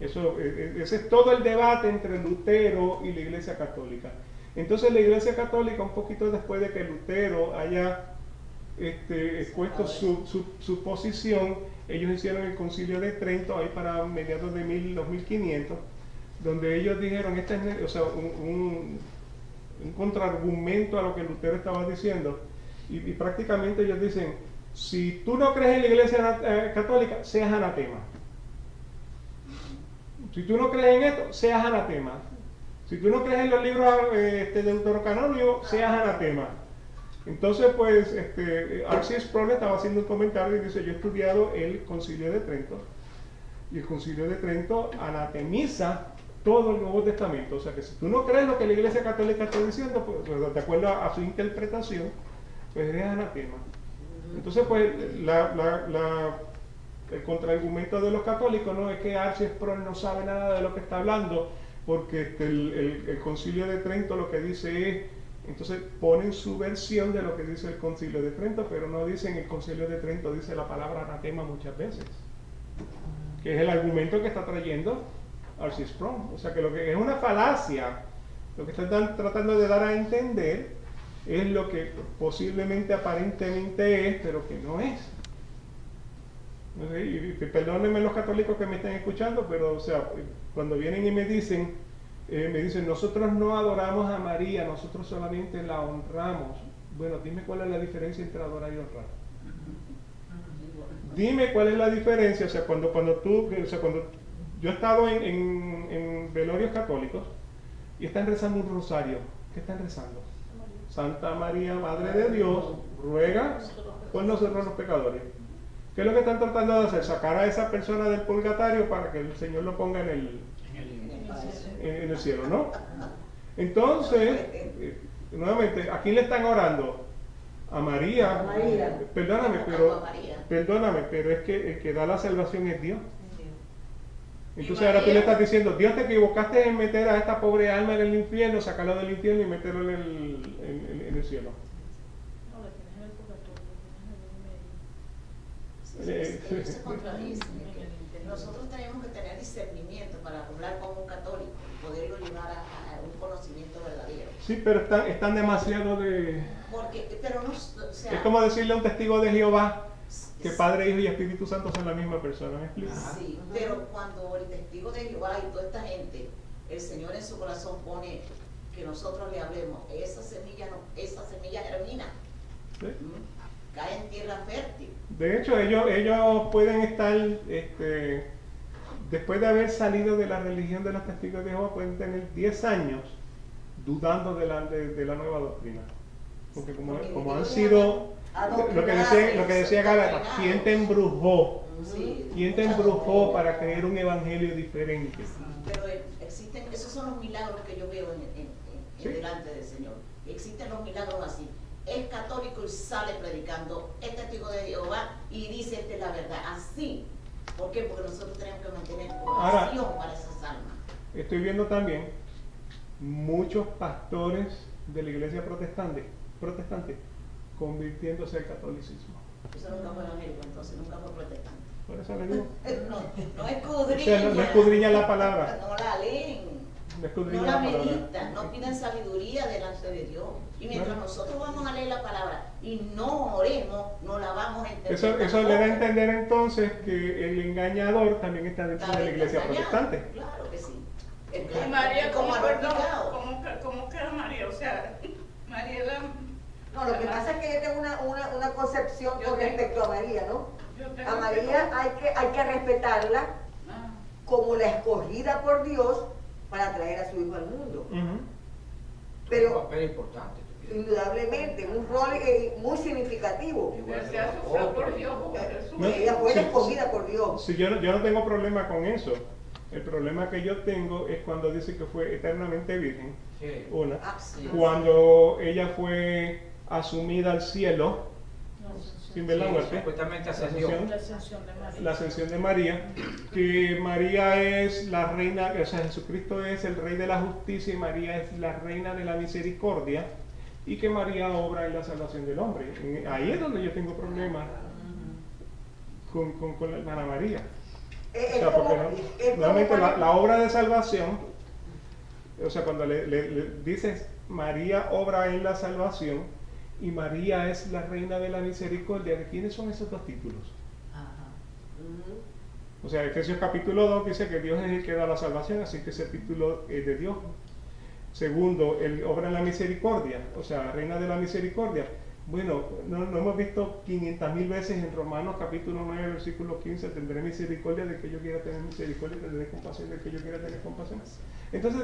Ese es todo el debate entre Lutero y la Iglesia Católica. Entonces la Iglesia Católica, un poquito después de que Lutero haya expuesto su posición, ellos hicieron el Concilio de Trento ahí para mediados de 1500, donde ellos dijeron, un contraargumento a lo que Lutero estaba diciendo, y prácticamente ellos dicen, si tú no crees en la Iglesia Católica, seas anatema. Si tú no crees en esto, seas anatema. Si tú no crees en los libros deuterocanónicos, seas anatema. Entonces, pues, R.C. Sproul estaba haciendo un comentario y dice, yo he estudiado el Concilio de Trento, y el Concilio de Trento anatemiza todo el Nuevo Testamento. O sea que si tú no crees lo que la Iglesia Católica está diciendo, pues, de acuerdo a su interpretación, pues eres anatema. Entonces, pues, el contraargumento de los católicos no es que R.C. Sproul no sabe nada de lo que está hablando, porque el Concilio de Trento lo que dice es, entonces ponen su versión de lo que dice el Concilio de Trento, pero no dicen el Concilio de Trento dice la palabra anatema muchas veces, que es el argumento que está trayendo R.C. Sproul. O sea que lo que es una falacia, lo que están tratando de dar a entender es lo que posiblemente aparentemente es, pero que no es. Y perdónenme los católicos que me están escuchando, pero o sea, cuando vienen y me dicen, nosotros no adoramos a María, nosotros solamente la honramos. Bueno, dime cuál es la diferencia entre adorar y honrar. Dime cuál es la diferencia. O sea, cuando yo he estado en velorios católicos y están rezando un rosario, ¿qué están rezando? Santa María, Madre de Dios, ruega por nosotros los pecadores. ¿Qué es lo que están tratando de hacer? Sacar a esa persona del purgatorio para que el Señor lo ponga en el cielo, ¿no? Entonces, nuevamente, ¿a quién le están orando? A María. Perdóname, pero es que el que da la salvación es Dios. Entonces ahora tú le estás diciendo, Dios, te equivocaste en meter a esta pobre alma en el infierno, sacarla del infierno y meterlo en el cielo. Ellos se contradicen. Nosotros tenemos que tener discernimiento para hablar como un católico y poderlo llevar a un conocimiento verdadero. Sí, pero están demasiado de... Pero no, o sea, es como decirle a un testigo de Jehová que Padre, Hijo y Espíritu Santo son la misma persona, ¿me explico? Sí, pero cuando el testigo de Jehová y toda esta gente, el Señor en su corazón pone que nosotros le hablemos, esa semilla germina. ¿Sí? Cae en tierra fértil. De hecho, ellos pueden estar, después de haber salido de la religión de los testigos de Jehová, pueden tener 10 años dudando de la nueva doctrina. Porque como han sido, lo que decía Gálatas, ¿quién te embrujó? Sí. ¿Quién te embrujó para creer un evangelio diferente? Pero existen, esos son los milagros que yo veo ¿Sí? delante del Señor. Existen los milagros así. Es católico y sale predicando, es testigo de Jehová y dice esta es la verdad. Así. ¿Por qué? Porque nosotros tenemos que mantener oración para esas almas. Estoy viendo también muchos pastores de la iglesia protestante convirtiéndose al catolicismo. Eso nunca fue evangélico, entonces nunca fue protestante. Por eso le digo. No escudriña. O sea, no escudriña la palabra. No la leen. No No la meditan, no piden sabiduría delante de Dios. Y mientras nosotros vamos a leer la palabra y no oremos, no la vamos a entender. Eso le da a entender entonces que el engañador también está dentro de la iglesia protestante. Claro que sí. Y María, ¿cómo como queda María? O sea, María la... No, lo que pasa es que yo tengo una concepción con respecto a María, ¿no? A María hay que respetarla como la escogida por Dios para traer a su hijo al mundo. Pero un papel importante. indudablemente, un rol muy significativo. Ella fue la escogida por Dios. Sí, yo no tengo problema con eso. El problema que yo tengo es cuando dice que fue eternamente virgen. Sí. Una. Sí. Cuando ella fue asumida al cielo, sin ver la Sí, muerte. supuestamente La ascendió. ascensión. La ascensión de María. La ascensión de María, que María es la reina, o sea, Jesucristo es el rey de la justicia y María es la reina de la misericordia, y que María obra en la salvación del hombre. Ahí es donde yo tengo problemas con la hermana María. O sea, porque nuevamente la obra de salvación, o sea, cuando le dices María obra en la salvación y María es la reina de la misericordia, ¿de quiénes son esos dos títulos? O sea, Efesios capítulo 2 dice que Dios es el que da la salvación, así que ese título es de Dios. Segundo, él obra en la misericordia, o sea, reina de la misericordia. Bueno, no hemos visto 500,000 veces en Romanos capítulo 9, versículo 15, tendré misericordia de que yo quiera tener misericordia, tendré compasión de que yo quiera tener compasión. Entonces,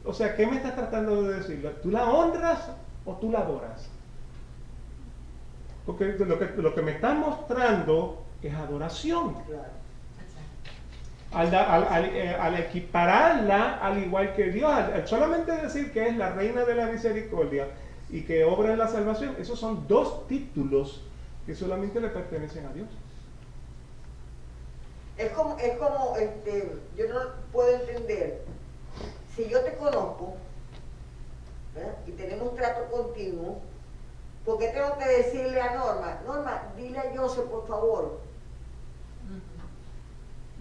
o sea, ¿qué me estás tratando de decir? ¿Tú la honras o tú la adoras? Porque lo que me estás mostrando es adoración. Al equipararla al igual que Dios, al solamente decir que es la reina de la misericordia y que obra en la salvación, esos son dos títulos que solamente le pertenecen a Dios. Es como yo no puedo entender, si yo te conozco, ¿verdad? Y tenemos trato continuo, ¿por qué tengo que decirle a Norma, dile a Joseph por favor,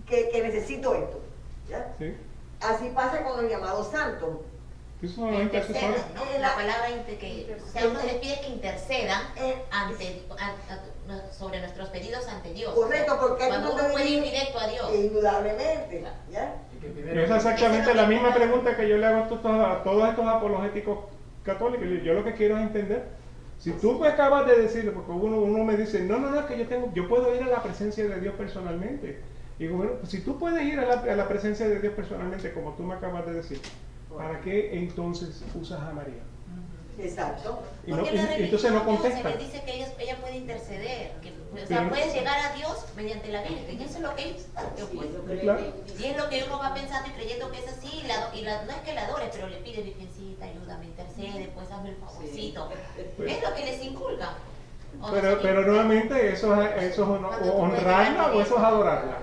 que necesito esto? ¿Ya? ¿Sí? Así pasa con los llamados santos. Eso son los intercesores. La palabra que, o sea, uno les pide que intercedan sobre nuestros pedidos ante Dios. Correcto, porque cuando uno puede ir directo a Dios. Indudablemente, ¿ya? Esa es exactamente la misma pregunta que yo le hago a todos estos apologéticos católicos. Yo lo que quiero es entender. Si tú me acabas de decirlo, porque uno me dice, no, es que yo puedo ir a la presencia de Dios personalmente. Y digo, bueno, pues si tú puedes ir a la presencia de Dios personalmente, como tú me acabas de decir, ¿para qué entonces usas a María? Exacto. Y Porque en la religión entonces no se contesta. les dice que ella puede interceder, o sea, Pero- puede llegar a Dios mediante la Virgen. Eso es lo que ellos pues. Claro. Y es lo que uno va pensando y creyendo que es así, no es que la adore, pero le pide, Virgencita, ayúdame, intercede, pues hazme el favorcito. Es lo que les inculca. O no sé, Pero nuevamente, ¿eso es honrarla o eso es adorarla?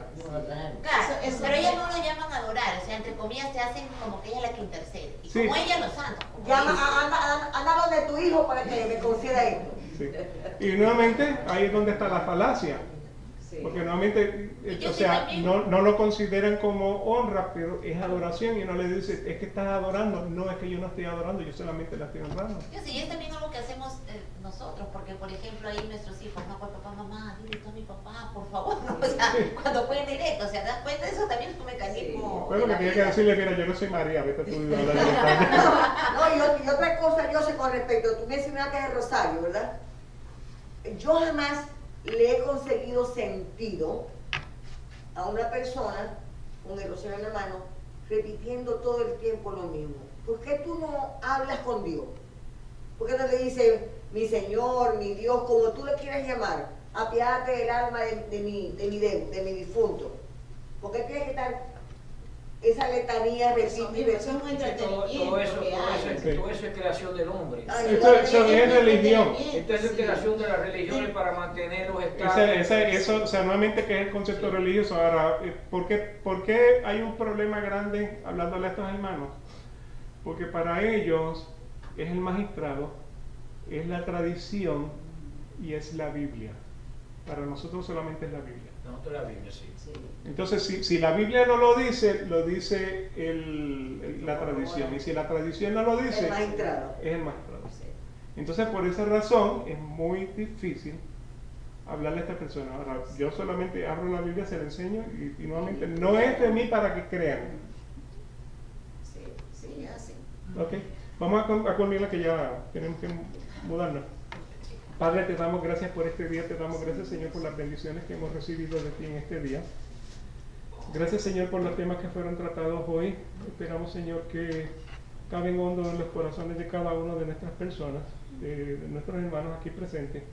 claro, pero ellas no lo llaman adorar, o sea, entre comillas se hacen como que ella es la que intercede. Y Sí. como ella los santos. como Llama, dice. anda donde tu hijo para que me conceda esto. Sí. Y nuevamente, ahí es donde está la falacia. Porque nuevamente, Yo o sí sea, también. no lo consideran como honra, pero es adoración y uno le dice, es que estás adorando. No, es que yo no estoy adorando, yo solamente la estoy honrando. Yo sí, es también algo que hacemos nosotros, porque por ejemplo ahí nuestros hijos, no, pues papá, mamá, dile tú a mi papá, por favor, ¿no? O sea, cuando pueden directo, o sea, das cuenta, eso también es un mecanismo. Bueno, de que la tiene que vida. decirle, mira, yo no soy María, vete tú. No, y otra cosa, yo sé con respecto, tú mencionaste el rosario, ¿verdad? Yo jamás le he conseguido sentido a una persona con el rosario en la mano repitiendo todo el tiempo lo mismo. ¿Por qué tú no hablas con Dios? ¿Por qué no le dices, mi Señor, mi Dios, como tú le quieras llamar, apiádate del alma de mi difunto? ¿Por qué tiene que estar esa letanía Eso repetida? es un Todo entretenimiento eso que hay. todo eso es creación del hombre. Ay, Eso es religión. Esto es creación de las religiones para mantener los estados. Eso, o sea, nuevamente, que es el concepto religioso. Ahora, ¿por qué hay un problema grande hablándole a estos hermanos? Porque para ellos es el magistrado, es la tradición y es la Biblia. Para nosotros solamente es la Biblia. Nosotros la Biblia, sí. Entonces, si la Biblia no lo dice la tradición. Y si la tradición no lo dice, El magistrado. es el magistrado. Entonces, por esa razón, es muy difícil hablarle a esta persona. Ahora, yo solamente abro la Biblia, se la enseño y nuevamente no es de mí para que crean. Sí, así. ¿Ok? Vamos a culminar que ya tenemos que mudarnos. Padre, te damos gracias por este día, te damos gracias, Señor, por las bendiciones que hemos recibido de ti en este día. Gracias, Señor, por los temas que fueron tratados hoy. Esperamos, Señor, que caben hondo en los corazones de cada uno de nuestras personas, de nuestros hermanos aquí presentes.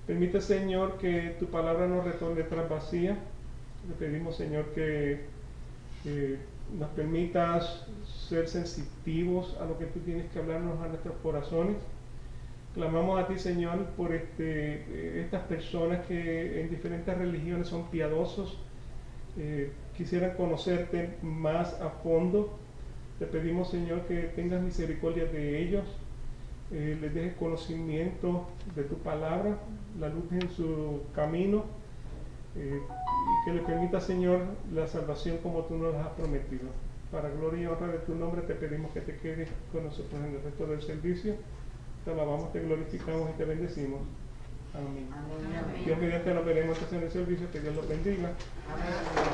Permite, Señor, que tu palabra no retorne tras vacía. Le pedimos, Señor, que nos permitas ser sensitivos a lo que tú tienes que hablarnos a nuestros corazones. Clamamos a ti, Señor, por estas personas que en diferentes religiones son piadosos, quisieran conocerte más a fondo. Te pedimos, Señor, que tengas misericordia de ellos, les dejes conocimiento de tu palabra, la luz en su camino, y que le permita, Señor, la salvación como tú nos has prometido. Para gloria y honra de tu nombre te pedimos que te quedes con nosotros en el resto del servicio. Te alabamos, te glorificamos y te bendecimos. Amén. Amén. Dios mediante nos veremos entonces en el servicio. Que Dios los bendiga. Amén.